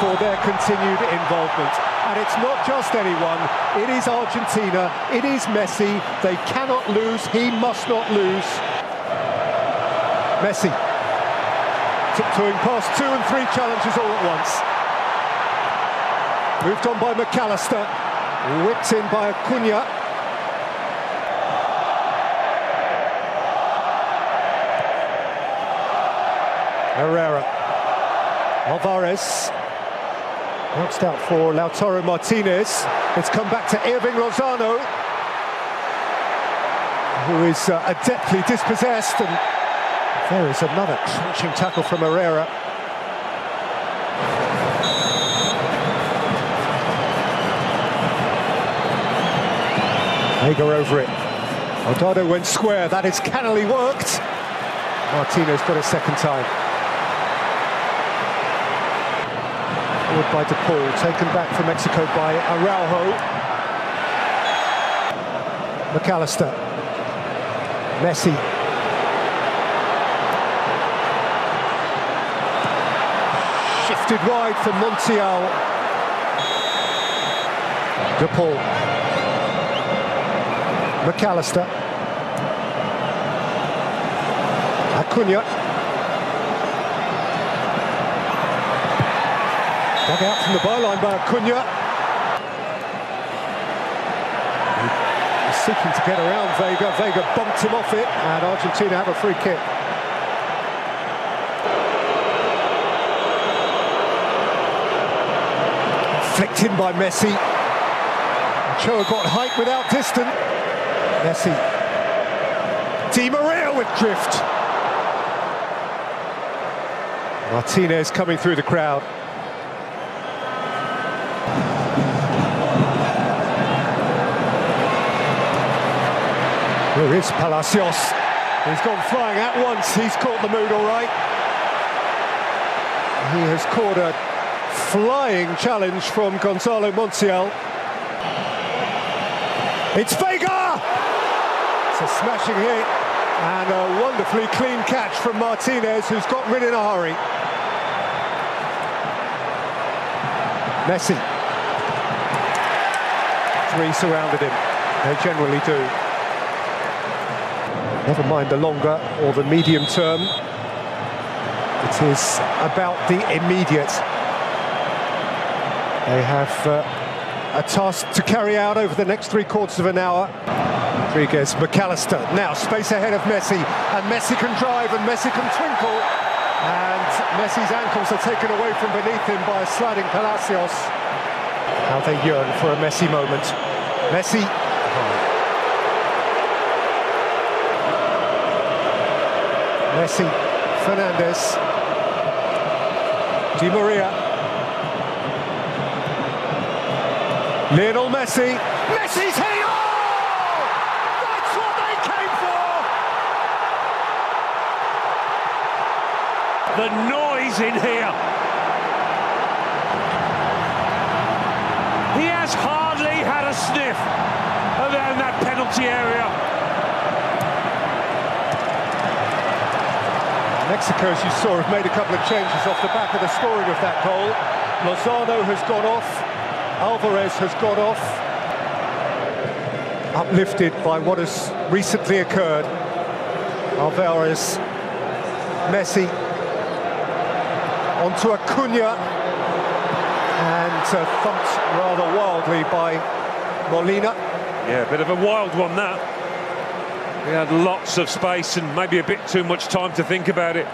for their continued involvement. And it's not just anyone, it is Argentina, it is Messi. They cannot lose, he must not lose. Messi, tiptoeing past 2 and 3 challenges all at once. Moved on by McAllister, whipped in by Acuna. Herrera, Alvarez, bounced out for Lautaro Martinez. It's come back to Irving Lozano, who is adeptly dispossessed, and there is another crunching tackle from Herrera. Vega over it. Odado went square, that is cannily worked. Martinez got a second time. Forward by De Paul, taken back for Mexico by Araujo. McAllister. Messi. Shifted wide for Montiel. De Paul. McAllister. Acuna. Dug out from the byline by Acuna. He's seeking to get around Vega. Vega bumped him off it, and Argentina have a free kick. Flicked in by Messi. Ochoa got height without distance. Messi. Di Maria with drift. Martinez coming through the crowd. Here is Palacios. He's gone flying at once. He's caught the mood all right. He has caught a flying challenge from Gonzalo Montiel. It's Vega! It's a smashing hit and a wonderfully clean catch from Martinez, who's got rid in a hurry. Messi. 3 surrounded him. They generally do. Never mind the longer or the medium term. It is about the immediate. They have a task to carry out over the next 3/4 of an hour. Rodriguez, McAllister, now space ahead of Messi, and Messi can drive and Messi can twinkle, and Messi's ankles are taken away from beneath him by a sliding Palacios. How they yearn for a Messi moment. Messi. Messi, Fernandez, Di Maria, Lionel Messi, Messi's hitting! Oh! That's what they came for! The noise in here. He has hardly had a sniff around that penalty area. Mexico, as you saw, have made a couple of changes off the back of the scoring of that goal. Lozano has gone off, Alvarez has gone off. Uplifted by what has recently occurred. Alvarez, Messi, onto Acuna, and thumped rather wildly by Molina. Yeah, a bit of a wild one, that. He had lots of space and maybe a bit too much time to think about it.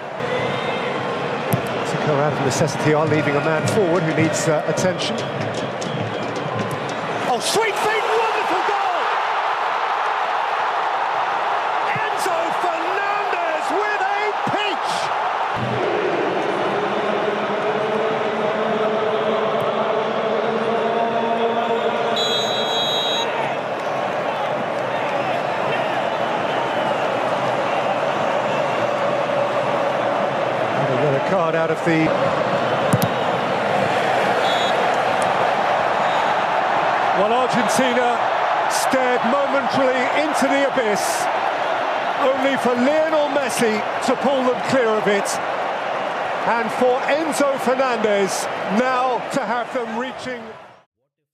Mexico, out of necessity, are leaving a man forward who needs attention. Oh, sweet feet, wonderful goal! Enzo Fernandez with a peach! Card out of the... While Argentina stared momentarily into the abyss, only for Lionel Messi to pull them clear of it. and for Enzo Fernandez now to have them reaching.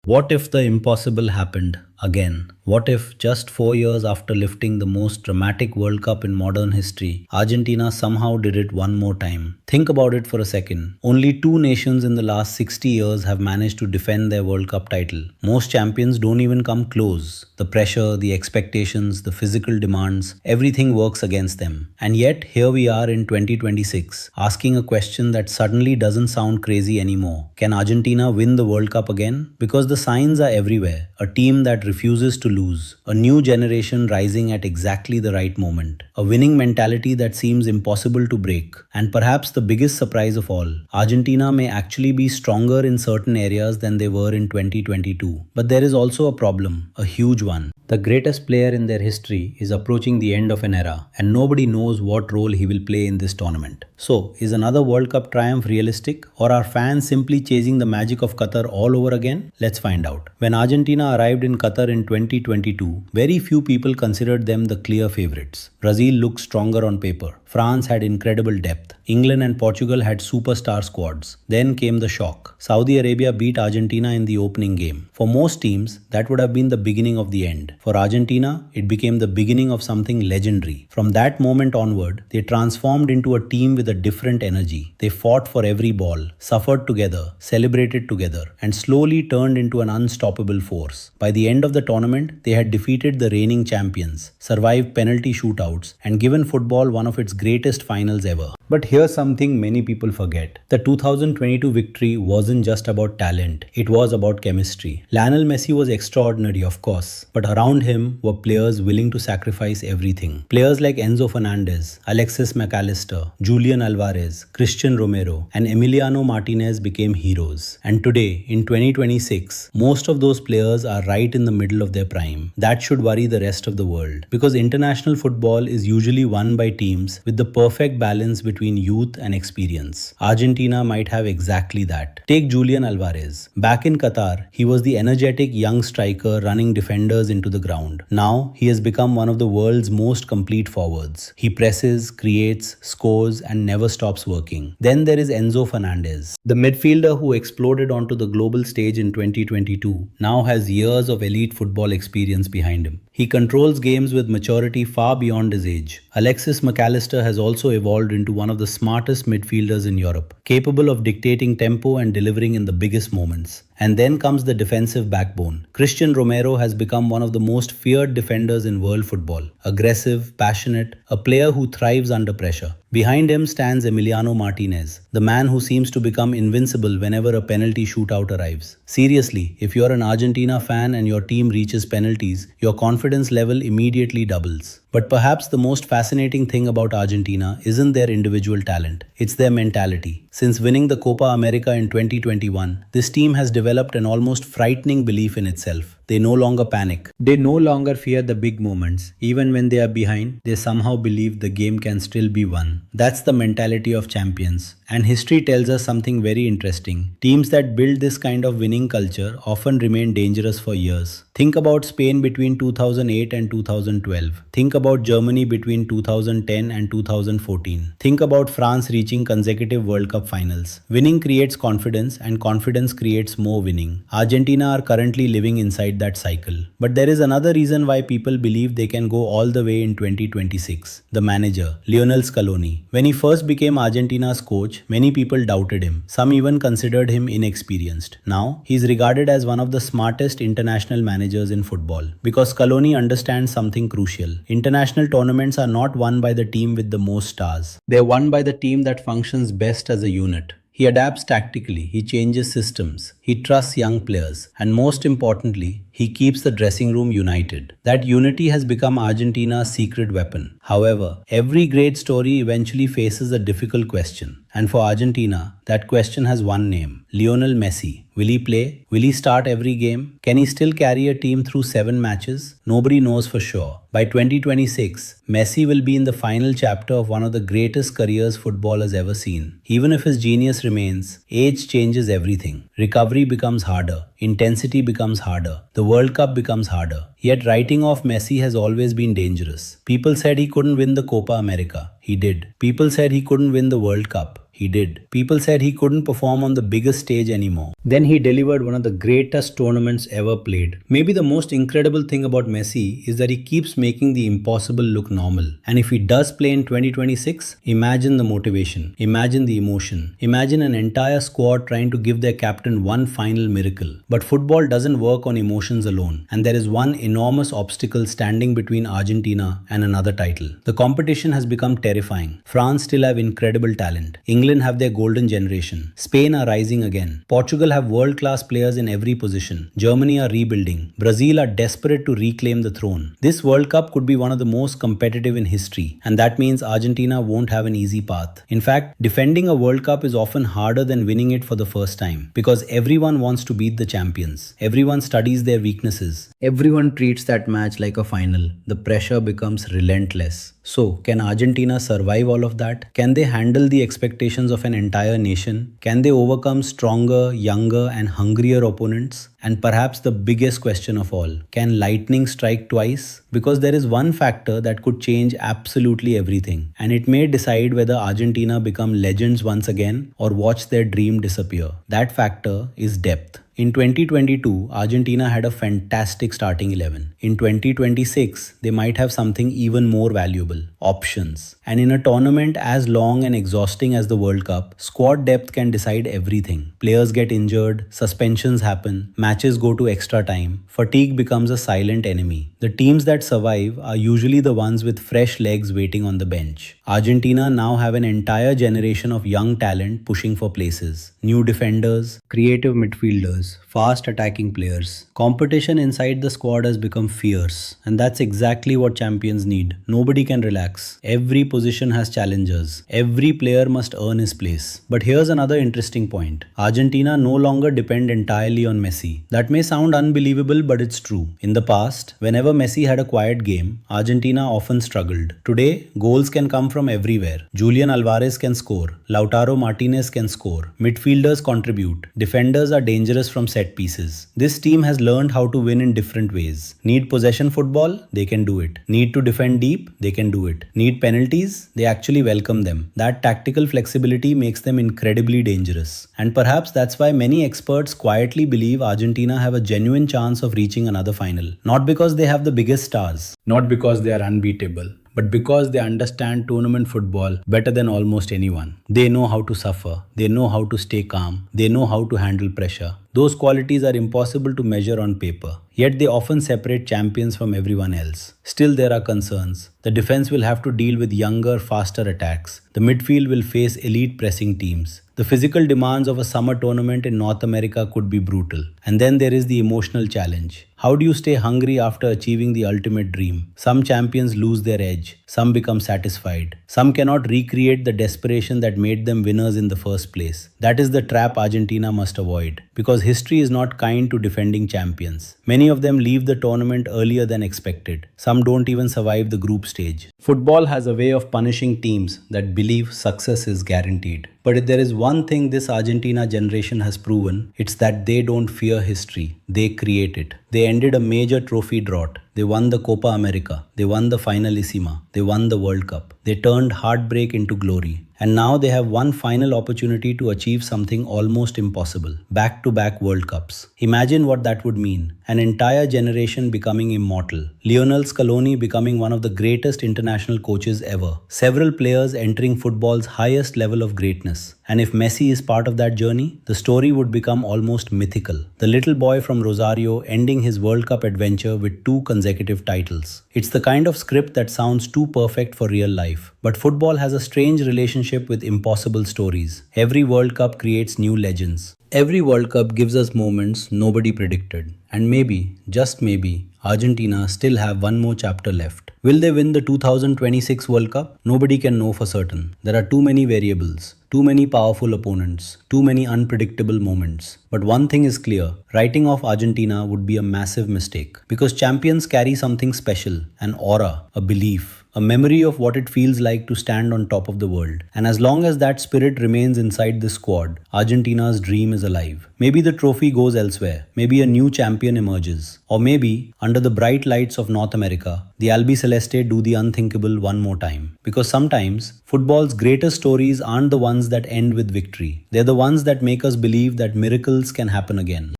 What if the impossible happened again? What if just 4 years after lifting the most dramatic World Cup in modern history, Argentina somehow did it one more time? Think about it for a second. Only two nations in the last 60 years have managed to defend their World Cup title. Most champions don't even come close. The pressure, the expectations, the physical demands, everything works against them. And yet, here we are in 2026, asking a question that suddenly doesn't sound crazy anymore. Can Argentina win the World Cup again? Because the signs are everywhere. A team that refuses to lose. A new generation rising at exactly the right moment. A winning mentality that seems impossible to break. And perhaps the biggest surprise of all, Argentina may actually be stronger in certain areas than they were in 2022. But there is also a problem, a huge one. The greatest player in their history is approaching the end of an era, and nobody knows what role he will play in this tournament. So, is another World Cup triumph realistic, or are fans simply chasing the magic of Qatar all over again? Let's find out. When Argentina arrived in Qatar in 2022, very few people considered them the clear favorites. Brazil looked stronger on paper. France had incredible depth. England and Portugal had superstar squads. Then came the shock. Saudi Arabia beat Argentina in the opening game. For most teams, that would have been the beginning of the end. For Argentina, it became the beginning of something legendary. From that moment onward, they transformed into a team with a different energy. They fought for every ball, suffered together, celebrated together, and slowly turned into an unstoppable force. By the end of the tournament, they had defeated the reigning champions, survived penalty shootouts, and given football one of its greatest finals ever. But here's something many people forget. The 2022 victory wasn't just about talent, it was about chemistry. Lionel Messi was extraordinary, of course, but around him were players willing to sacrifice everything. Players like Enzo Fernandez, Alexis McAllister, Julian Alvarez, Christian Romero, and Emiliano Martinez became heroes. And today, in 2026, most of those players are right in the middle of their prime. That should worry the rest of the world, because international football is usually won by teams with the perfect balance between youth and experience. Argentina might have exactly that. Take Julian Alvarez. Back in Qatar, he was the energetic young striker running defenders into the ground. Now, he has become one of the world's most complete forwards. He presses, creates, scores, and never stops working. Then there is Enzo Fernandez, the midfielder who exploded onto the global stage in 2022, now has years of elite football experience behind him. He controls games with maturity far beyond his age. Alexis McAllister has also evolved into one of the smartest midfielders in Europe, capable of dictating tempo and delivering in the biggest moments. And then comes the defensive backbone. Christian Romero has become one of the most feared defenders in world football. Aggressive, passionate, a player who thrives under pressure. Behind him stands Emiliano Martinez, the man who seems to become invincible whenever a penalty shootout arrives. Seriously, if you're an Argentina fan and your team reaches penalties, your confidence level immediately doubles. But perhaps the most fascinating thing about Argentina isn't their individual talent, it's their mentality. Since winning the Copa America in 2021, this team has developed an almost frightening belief in itself. They no longer panic. They no longer fear the big moments. Even when they are behind, they somehow believe the game can still be won. That's the mentality of champions. And history tells us something very interesting. Teams that build this kind of winning culture often remain dangerous for years. Think about Spain between 2008 and 2012. Think about Germany between 2010 and 2014. Think about France reaching consecutive World Cup finals. Winning creates confidence, and confidence creates more winning. Argentina are currently living inside that cycle. But there is another reason why people believe they can go all the way in 2026. The manager, Lionel Scaloni. When he first became Argentina's coach, many people doubted him. Some even considered him inexperienced. Now, he is regarded as one of the smartest international managers in football. Because Scaloni understands something crucial. International tournaments are not won by the team with the most stars. They are won by the team that functions best as a unit. He adapts tactically, he changes systems, he trusts young players, and most importantly, he keeps the dressing room united. That unity has become Argentina's secret weapon. However, every great story eventually faces a difficult question. And for Argentina, that question has one name: Lionel Messi. Will he play? Will he start every game? Can he still carry a team through 7 matches? Nobody knows for sure. By 2026, Messi will be in the final chapter of one of the greatest careers football has ever seen. Even if his genius remains, age changes everything. Recovery becomes harder. Intensity becomes harder. The World Cup becomes harder. Yet writing off Messi has always been dangerous. People said he couldn't win the Copa America. He did. People said he couldn't win the World Cup. He did. People said he couldn't perform on the biggest stage anymore. Then he delivered one of the greatest tournaments ever played. Maybe the most incredible thing about Messi is that he keeps making the impossible look normal. And if he does play in 2026, imagine the motivation, imagine the emotion, imagine an entire squad trying to give their captain one final miracle. But football doesn't work on emotions alone, and there is one enormous obstacle standing between Argentina and another title. The competition has become terrifying. France still have incredible talent. England have their golden generation. Spain are rising again. Portugal have world-class players in every position. Germany are rebuilding. Brazil are desperate to reclaim the throne. This World Cup could be one of the most competitive in history, and that means Argentina won't have an easy path. In fact, defending a World Cup is often harder than winning it for the first time, because everyone wants to beat the champions. Everyone studies their weaknesses. Everyone treats that match like a final. The pressure becomes relentless. So, can Argentina survive all of that? Can they handle the expectations of an entire nation? Can they overcome stronger, younger, and hungrier opponents? And perhaps the biggest question of all, can lightning strike twice? Because there is one factor that could change absolutely everything, and it may decide whether Argentina become legends once again or watch their dream disappear. That factor is depth. In 2022, Argentina had a fantastic starting 11. In 2026, they might have something even more valuable, options. And in a tournament as long and exhausting as the World Cup, squad depth can decide everything. Players get injured, suspensions happen, matches go to extra time, fatigue becomes a silent enemy. The teams that survive are usually the ones with fresh legs waiting on the bench. Argentina now have an entire generation of young talent pushing for places. New defenders, creative midfielders, fast attacking players. Competition inside the squad has become fierce, and that's exactly what champions need. Nobody can relax. Every position has challengers. Every player must earn his place. But here's another interesting point. Argentina no longer depend entirely on Messi. That may sound unbelievable, but it's true. In the past, whenever Messi had a quiet game, Argentina often struggled. Today, goals can come from everywhere. Julian Alvarez can score. Lautaro Martinez can score. Midfielders contribute. Defenders are dangerous from set pieces. This team has learned how to win in different ways. Need possession football? They can do it. Need to defend deep? They can do it. Need penalties? They actually welcome them. That tactical flexibility makes them incredibly dangerous. And perhaps that's why many experts quietly believe Argentina have a genuine chance of reaching another final. Not because they have the biggest stars, not because they are unbeatable, but because they understand tournament football better than almost anyone. They know how to suffer, they know how to stay calm, they know how to handle pressure. Those qualities are impossible to measure on paper, yet they often separate champions from everyone else. Still, there are concerns. The defense will have to deal with younger, faster attacks. The midfield will face elite pressing teams. The physical demands of a summer tournament in North America could be brutal. And then there is the emotional challenge. How do you stay hungry after achieving the ultimate dream? Some champions lose their edge. Some become satisfied. Some cannot recreate the desperation that made them winners in the first place. That is the trap Argentina must avoid, because history is not kind to defending champions. Many of them leave the tournament earlier than expected. Some don't even survive the group stage. Football has a way of punishing teams that believe success is guaranteed. But if there is one thing this Argentina generation has proven, it's that they don't fear history. They create it. They ended a major trophy drought. They won the Copa America. They won the Finalissima. They won the World Cup. They turned heartbreak into glory. And now they have one final opportunity to achieve something almost impossible. Back-to-back World Cups. Imagine what that would mean. An entire generation becoming immortal. Lionel Scaloni becoming one of the greatest international coaches ever. Several players entering football's highest level of greatness. And if Messi is part of that journey, the story would become almost mythical. The little boy from Rosario ending his World Cup adventure with 2 consecutive titles. It's the kind of script that sounds too perfect for real life. But football has a strange relationship with impossible stories. Every World Cup creates new legends. Every World Cup gives us moments nobody predicted. And maybe, just maybe, Argentina still have one more chapter left. Will they win the 2026 World Cup? Nobody can know for certain. There are too many variables, too many powerful opponents, too many unpredictable moments. But one thing is clear, writing off Argentina would be a massive mistake, because champions carry something special, an aura, a belief, a memory of what it feels like to stand on top of the world. And as long as that spirit remains inside this squad, Argentina's dream is alive. Maybe the trophy goes elsewhere, maybe a new champion emerges, or maybe, under the bright lights of North America, the Albiceleste do the unthinkable one more time. Because sometimes, football's greatest stories aren't the ones that end with victory. They're the ones that make us believe that miracles can happen again.